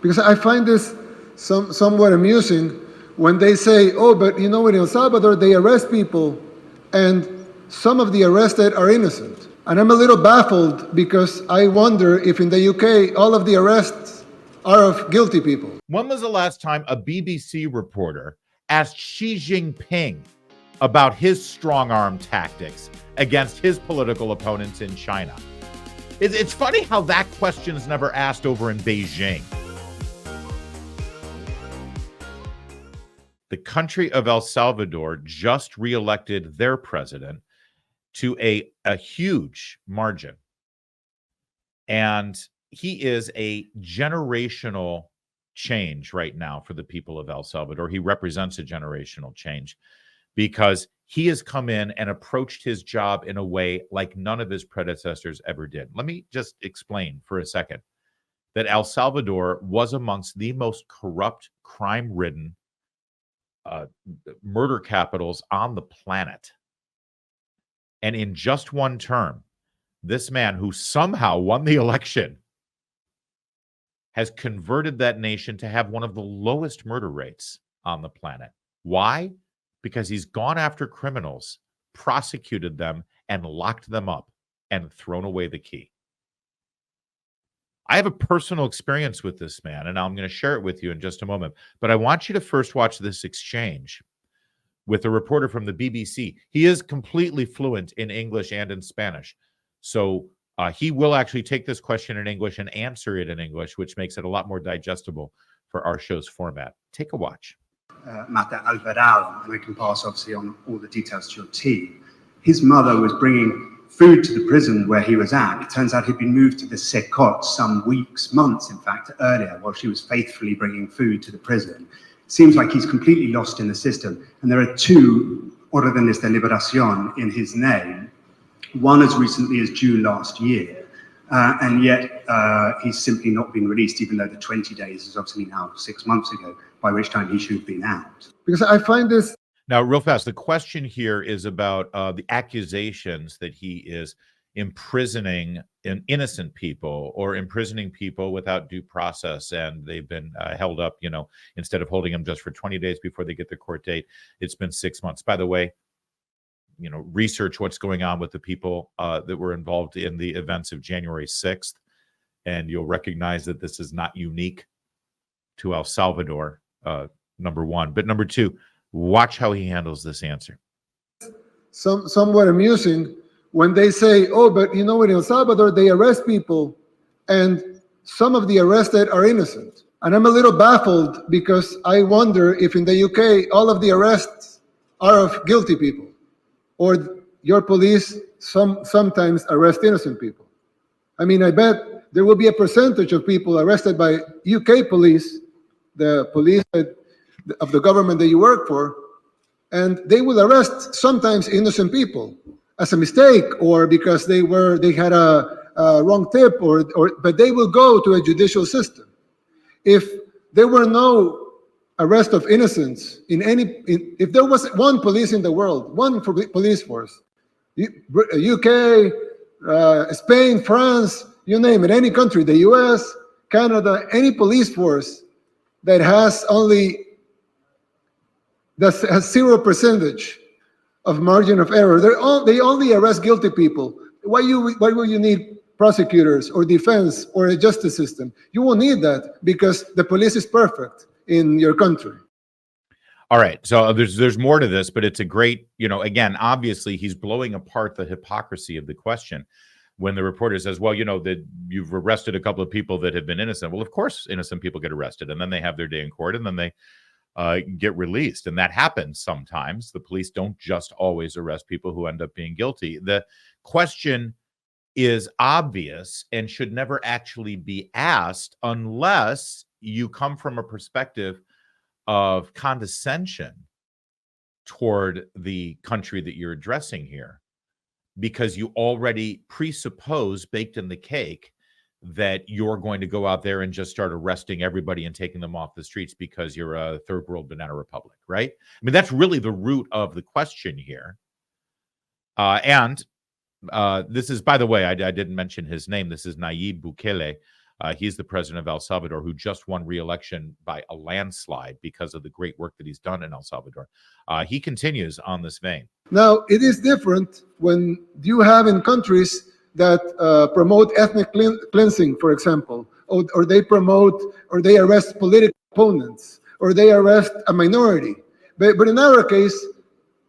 Because I find this somewhat amusing when they say, oh, but you know, in El Salvador, they arrest people, and some of the arrested are innocent. And I'm a little baffled because I wonder if in the UK, all of the arrests are of guilty people. When was the last time a BBC reporter asked Xi Jinping about his strong-arm tactics against his political opponents in China? It's funny how that question is never asked over in Beijing. The country of El Salvador just reelected their president to a huge margin. And he is a generational change right now for the people of El Salvador. He represents a generational change because he has come in and approached his job in a way like none of his predecessors ever did. Let me just explain for a second that El Salvador was amongst the most corrupt, crime-ridden murder capitals on the planet. And in just one term, this man who somehow won the election has converted that nation to have one of the lowest murder rates on the planet. Why? Because he's gone after criminals, prosecuted them, and locked them up and thrown away the key. I have a personal experience with this man, and I'm going to share it with you in just a moment. But I want you to first watch this exchange with a reporter from the BBC. He is completely fluent in English and in Spanish. So he will actually take this question in English and answer it in English, which makes it a lot more digestible for our show's format. Take a watch. Mata Alvarado, and I can pass obviously on all the details to your team. His mother was bringing food to the prison where he was at. It turns out he'd been moved to the Secot some weeks, months in fact, earlier, while she was faithfully bringing food to the prison. It seems like he's completely lost in the system. And there are two órdenes de liberación in his name, one as recently as June last year, and yet he's simply not been released, even though the 20 days is obviously now 6 months ago, by which time he should have been out. Because I find this... Now, real fast, the question here is about the accusations that he is imprisoning innocent people or imprisoning people without due process, and they've been held up, you know, instead of holding them just for 20 days before they get their court date, it's been 6 months. By the way, you know, research what's going on with the people that were involved in the events of January 6th, and you'll recognize that this is not unique to El Salvador, number one. But number two, watch how he handles this answer. Somewhat amusing when they say, oh, but you know, in El Salvador, they arrest people, and some of the arrested are innocent. And I'm a little baffled because I wonder if in the UK, all of the arrests are of guilty people, or your police sometimes arrest innocent people. I mean, I bet there will be a percentage of people arrested by UK police, the police of the government that you work for, and they will arrest sometimes innocent people as a mistake or because they had a wrong tip, but they will go to a judicial system. If there were no arrest of innocents if there was one police in the world, one police force, UK, Spain, France, you name it, any country, the US, Canada, any police force that has only has 0% of margin of error, they only arrest guilty people. Why will you need prosecutors or defense or a justice system? You won't need that because the police is perfect in your country. All right, so there's more to this, but it's a great, you know, again, obviously he's blowing apart the hypocrisy of the question when the reporter says, well, you know, that you've arrested a couple of people that have been innocent. Well, of course, innocent people get arrested, and then they have their day in court, and then they get released. And that happens sometimes. The police don't just always arrest people who end up being guilty. The question is obvious and should never actually be asked unless you come from a perspective of condescension toward the country that you're addressing here, because you already presuppose, baked in the cake, that you're going to go out there and just start arresting everybody and taking them off the streets because you're a third world banana republic, right? I mean, that's really the root of the question here. And this is, by the way, I didn't mention his name. This is Nayib Bukele, He's the president of El Salvador, who just won re-election by a landslide because of the great work that he's done in El Salvador. He continues on this vein. Now, it is different when you have in countries that promote ethnic cleansing, for example, or they promote or they arrest political opponents, or they arrest a minority. But in our case,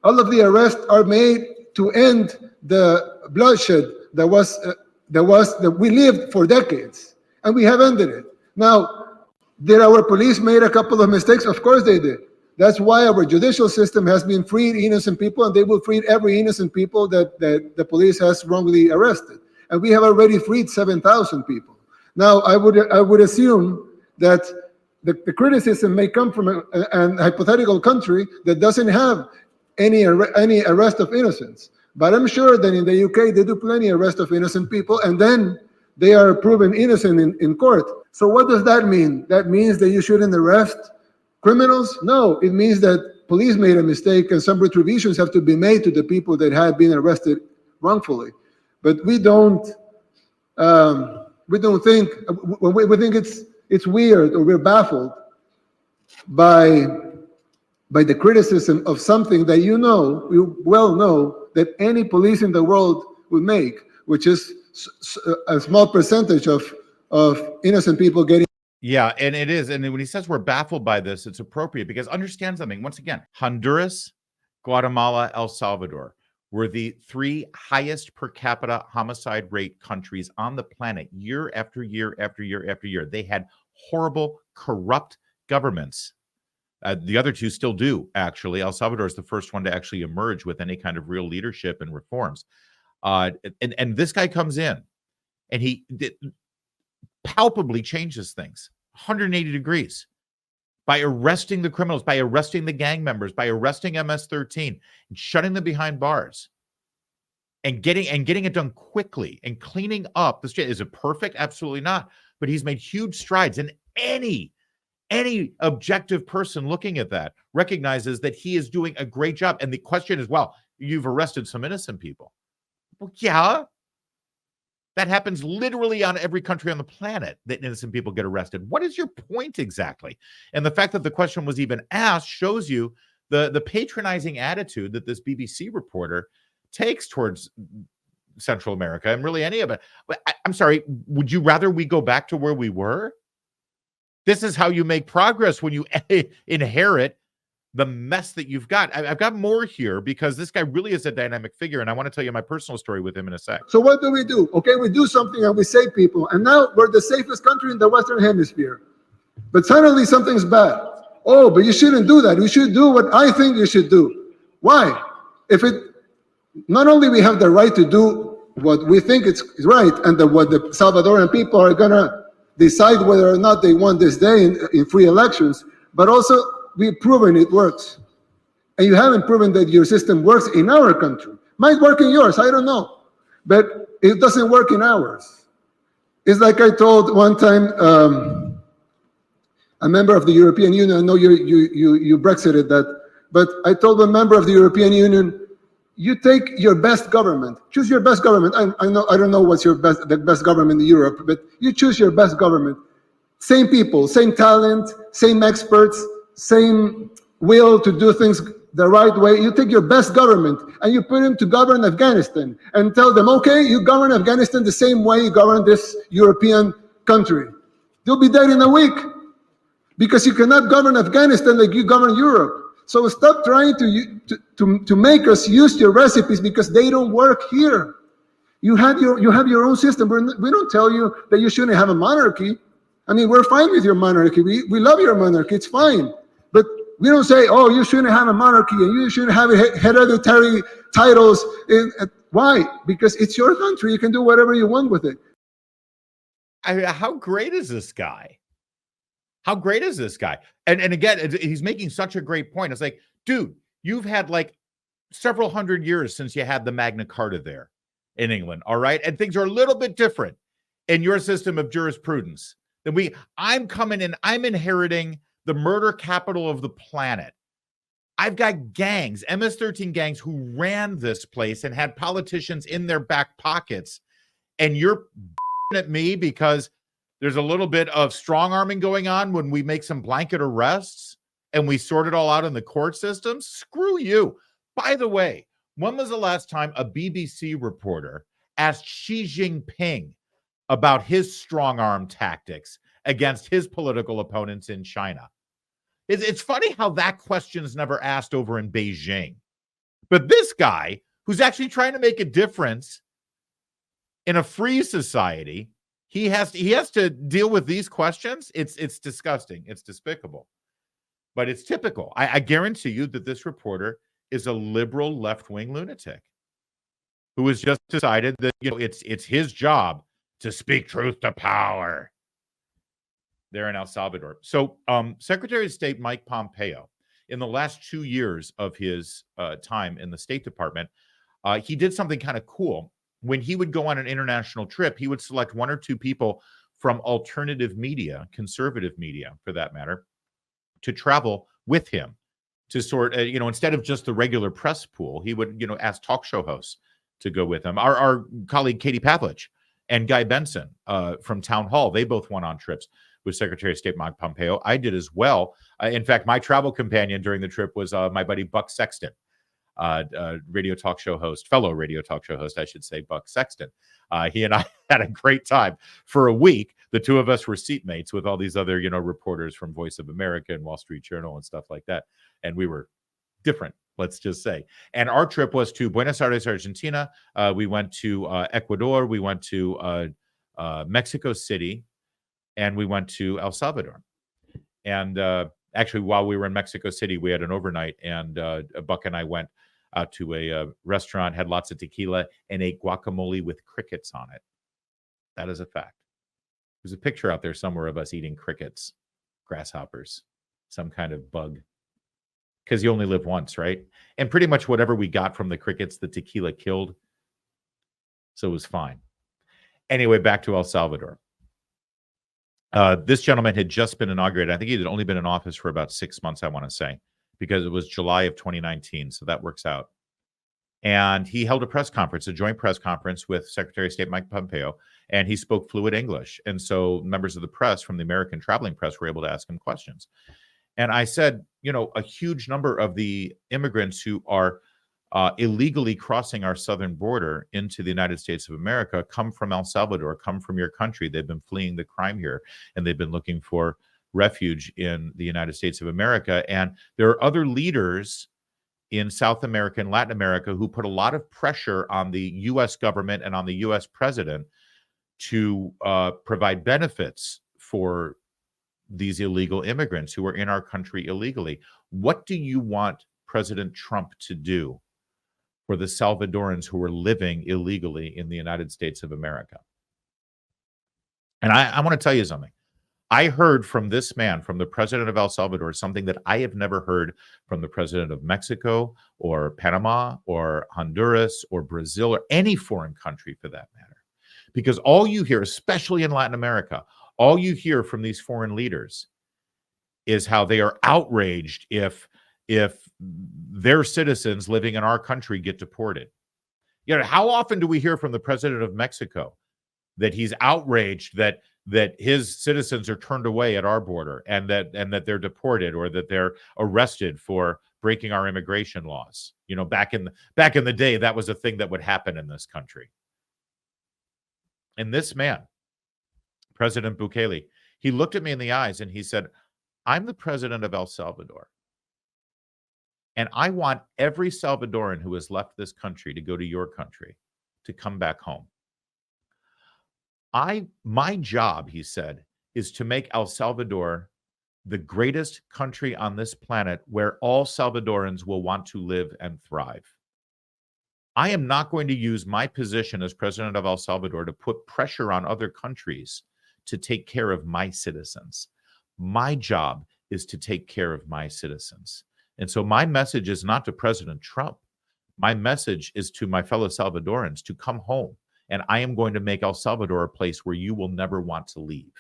all of the arrests are made to end the bloodshed that we lived for decades, and we have ended it. Now, did our police made a couple of mistakes? Of course they did. That's why our judicial system has been freed innocent people, and they will free every innocent people that the police has wrongly arrested. And we have already freed 7,000 people. Now, I would assume that the criticism may come from a hypothetical country that doesn't have any arrest of innocents. But I'm sure that in the UK, they do plenty arrest of innocent people, and then they are proven innocent in court. So what does that mean? That means that you shouldn't arrest criminals? No, it means that police made a mistake and some retributions have to be made to the people that have been arrested wrongfully. But we don't think, we think it's weird, or we're baffled by the criticism of something that you well know that any police in the world would make, which is a small percentage of innocent people getting. Yeah, and it is. And when he says we're baffled by this, it's appropriate because understand something. Once again, Honduras, Guatemala, El Salvador were the 3 highest per capita homicide rate countries on the planet year after year after year after year. They had horrible, corrupt governments. The other 2 still do, actually. El Salvador is the first one to actually emerge with any kind of real leadership and reforms. And this guy comes in and he palpably changes things 180 degrees by arresting the criminals, by arresting the gang members, by arresting MS-13 and shutting them behind bars and getting it done quickly and cleaning up the street. Is it perfect? Absolutely not. But he's made huge strides, and any objective person looking at that recognizes that he is doing a great job. And the question is, well, you've arrested some innocent people. Well, yeah. That happens literally on every country on the planet, that innocent people get arrested. What is your point exactly? And the fact that the question was even asked shows you the patronizing attitude that this BBC reporter takes towards Central America and really any of it. I'm sorry, would you rather we go back to where we were? This is how you make progress, when you inherit the mess that you've got. I've got more here because this guy really is a dynamic figure, and I want to tell you my personal story with him in a sec. So what do? Okay, we do something and we save people, and now we're the safest country in the Western Hemisphere. But suddenly something's bad. Oh, but you shouldn't do that. You should do what I think you should do. Why? Not only we have the right to do what we think is right, and what the Salvadoran people are gonna decide whether or not they want this day in free elections, but also we've proven it works. And you haven't proven that your system works in our country. Might work in yours, I don't know. But it doesn't work in ours. It's like I told one time a member of the European Union, I know you Brexited that, but I told a member of the European Union, you take your best government, choose your best government. I don't know what's the best government in Europe, but you choose your best government. Same people, same talent, same experts, same will to do things the right way. You take your best government and you put him to govern Afghanistan and tell them, okay, you govern Afghanistan the same way you govern this European country. They'll be dead in a week because you cannot govern Afghanistan like you govern Europe. So stop trying to make us use your recipes because they don't work here. You have your own system. We don't tell you that you shouldn't have a monarchy. I mean, we're fine with your monarchy. We love your monarchy. It's fine. But we don't say, oh, you shouldn't have a monarchy and you shouldn't have hereditary titles. Why? Because it's your country. You can do whatever you want with it. How great is this guy? How great is this guy? And again, he's making such a great point. It's like, dude, you've had like several hundred years since you had the Magna Carta there in England, all right? And things are a little bit different in your system of jurisprudence. I'm coming in, I'm inheriting the murder capital of the planet. I've got gangs, MS-13 gangs, who ran this place and had politicians in their back pockets. And you're at me because There's a little bit of strong arming going on when we make some blanket arrests and we sort it all out in the court systems. Screw you. By the way, when was the last time a BBC reporter asked Xi Jinping about his strong arm tactics against his political opponents in China? It's funny how that question is never asked over in Beijing. But this guy, who's actually trying to make a difference in a free society, he has to deal with these questions. It's disgusting. It's despicable. But it's typical. I guarantee you that this reporter is a liberal left-wing lunatic who has just decided that it's his job to speak truth to power there in El Salvador. So Secretary of State Mike Pompeo, in the last 2 years of his time in the State Department, he did something kind of cool. When he would go on an international trip, he would select 1 or 2 people from alternative media, conservative media for that matter, to travel with him to sort, instead of just the regular press pool, he would, ask talk show hosts to go with him. Our colleague Katie Pavlich and Guy Benson from Town Hall, they both went on trips with Secretary of State Mike Pompeo. I did as well. In fact, my travel companion during the trip was my buddy Buck Sexton, fellow radio talk show host, I should say, Buck Sexton. He and I had a great time for a week. The two of us were seatmates with all these other, reporters from Voice of America and Wall Street Journal and stuff like that. And we were different, let's just say. And our trip was to Buenos Aires, Argentina. We went to Ecuador. We went to Mexico City. And we went to El Salvador. And actually, while we were in Mexico City, we had an overnight. And Buck and I went out to a restaurant, had lots of tequila, and ate guacamole with crickets on it. That is a fact. There's a picture out there somewhere of us eating crickets, grasshoppers, some kind of bug. Because you only live once, right? And pretty much whatever we got from the crickets, the tequila killed. So it was fine. Anyway, back to El Salvador. This gentleman had just been inaugurated. I think he had only been in office for about 6 months, I want to say, because it was July of 2019. So that works out. And he held a press conference, a joint press conference with Secretary of State Mike Pompeo, and he spoke fluent English. And so members of the press from the American traveling press were able to ask him questions. And I said, a huge number of the immigrants who are illegally crossing our southern border into the United States of America come from El Salvador, come from your country. They've been fleeing the crime here, and they've been looking for refuge in the United States of America. And there are other leaders in South America and Latin America who put a lot of pressure on the U.S. government and on the U.S. president to provide benefits for these illegal immigrants who are in our country illegally. What do you want President Trump to do for the Salvadorans who are living illegally in the United States of America? And I want to tell you something. I heard from this man, from the president of El Salvador, something that I have never heard from the president of Mexico or Panama or Honduras or Brazil or any foreign country for that matter. Because all you hear, especially in Latin America, all you hear from these foreign leaders is how they are outraged if their citizens living in our country get deported. How often do we hear from the president of Mexico that he's outraged that his citizens are turned away at our border and that they're deported or that they're arrested for breaking our immigration laws? Back in the day, that was a thing that would happen in this country. And this man, President Bukele, he looked at me in the eyes and he said, "I'm the president of El Salvador. And I want every Salvadoran who has left this country to go to your country, to come back home. My job," he said, "is to make El Salvador the greatest country on this planet where all Salvadorans will want to live and thrive. I am not going to use my position as president of El Salvador to put pressure on other countries to take care of my citizens. My job is to take care of my citizens." And so my message is not to President Trump. My message is to my fellow Salvadorans to come home. And I am going to make El Salvador a place where you will never want to leave.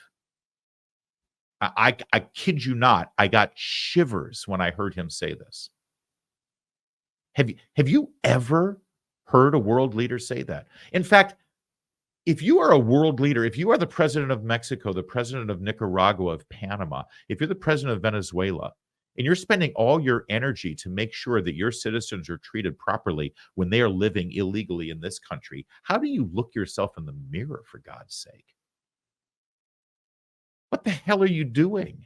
I kid you not, I got shivers when I heard him say this. Have you ever heard a world leader say that? In fact, if you are a world leader, if you are the president of Mexico, the president of Nicaragua, of Panama, if you're the president of Venezuela, and you're spending all your energy to make sure that your citizens are treated properly when they are living illegally in this country, how do you look yourself in the mirror, for God's sake? What the hell are you doing?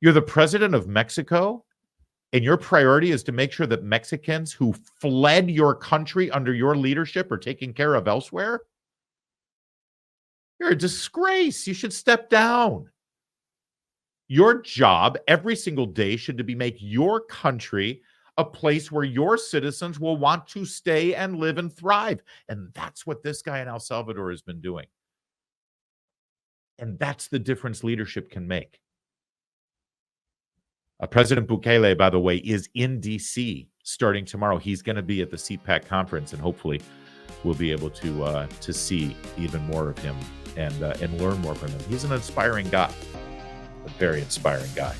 You're the president of Mexico, and your priority is to make sure that Mexicans who fled your country under your leadership are taken care of elsewhere? You're a disgrace. You should step down. Your job every single day should be make your country a place where your citizens will want to stay and live and thrive. And that's what this guy in El Salvador has been doing. And that's the difference leadership can make. President Bukele, by the way, is in D.C. starting tomorrow. He's going to be at the CPAC conference, and hopefully we'll be able to see even more of him and learn more from him. He's an inspiring guy, a very inspiring guy.